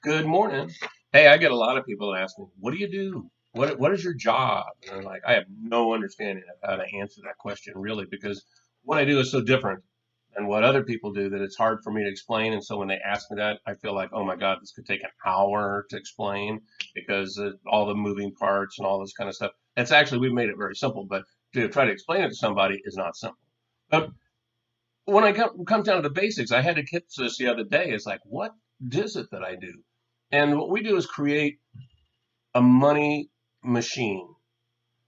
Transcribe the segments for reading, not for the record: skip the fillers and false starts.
Good morning. Hey, I get a lot of people that ask me, "What do you do? What is your job?" And I'm like, I have no understanding of how to answer that question really, because what I do is so different than what other people do that it's hard for me to explain. And so when they ask me that, I feel like, oh my God, this could take an hour to explain because all the moving parts and all this kind of stuff. It's actually we've made it very simple, but to try to explain it to somebody is not simple. But when I come down to the basics, I had to get to this the other day. It's like, what is it that I do? And what we do is create a money machine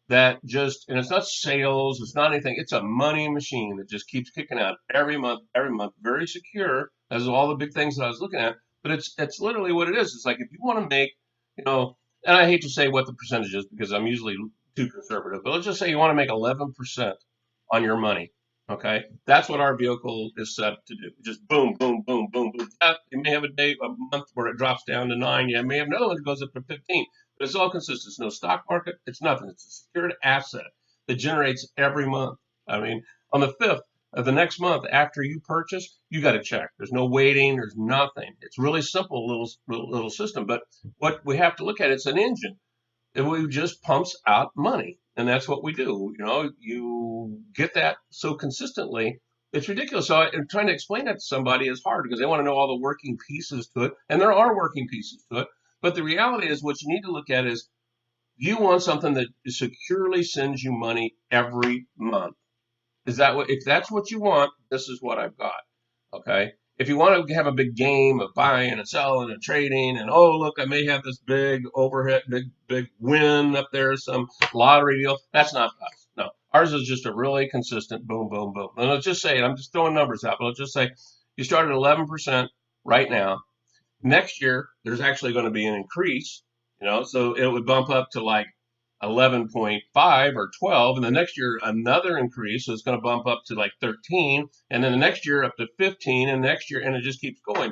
that just, and it's not sales, it's not anything. It's a money machine that just keeps kicking out every month, very secure, as all the big things that I was looking at. But it's literally what it is. It's like if you want to make, you know, and I hate to say what the percentage is because I'm usually too conservative, but let's just say you want to make 11% on your money. Okay, that's what our vehicle is set to do. Just boom, boom, boom, boom, boom. You may have a month where it drops down to 9. You may have another one that goes up to 15. But it's all consistent. It's no stock market. It's nothing. It's a secured asset that generates every month. I mean, on the 5th of the next month after you purchase, you got to check. There's no waiting. There's nothing. It's really simple little system. But what we have to look at, it's an engine. It just pumps out money, and that's what we do. You get that so consistently, it's ridiculous. So I'm trying to explain that to somebody is hard because they want to know all the working pieces to it, and there are working pieces to it. But the reality is, what you need to look at is you want something that securely sends you money every month. Is that what? If that's what you want, this is what I've got. Okay. If you want to have a big game of buying and selling and trading, and oh look, I may have this big overhead, big win up there, some lottery deal. That's not us. No, ours is just a really consistent boom, boom, boom. And let's just say, I'm just throwing numbers out, but let's just say you start at 11% right now. Next year, there's actually going to be an increase, so it would bump up to like 11.5 or 12, and the next year another increase, so it's going to bump up to like 13, and then the next year up to 15, and next year, and it just keeps going.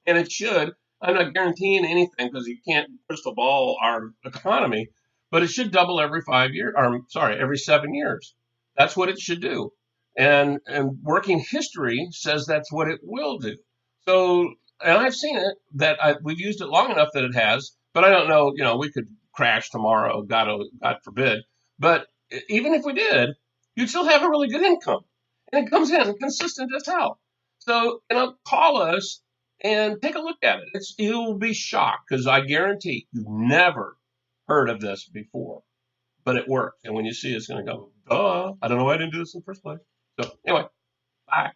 And it should. I'm not guaranteeing anything because you can't crystal ball our economy, but it should double every 5 years, or sorry, every 7 years. That's what it should do. And working history says that's what it will do. So, and I've seen it that we've used it long enough that it has, but I don't know, we could crash tomorrow, God forbid. But even if we did, you'd still have a really good income. And it comes in consistent as hell. So, call us and take a look at it. You'll be shocked because I guarantee you've never heard of this before, but it works. And when you see it, it's going to go, duh, I don't know why I didn't do this in the first place. So, anyway, bye.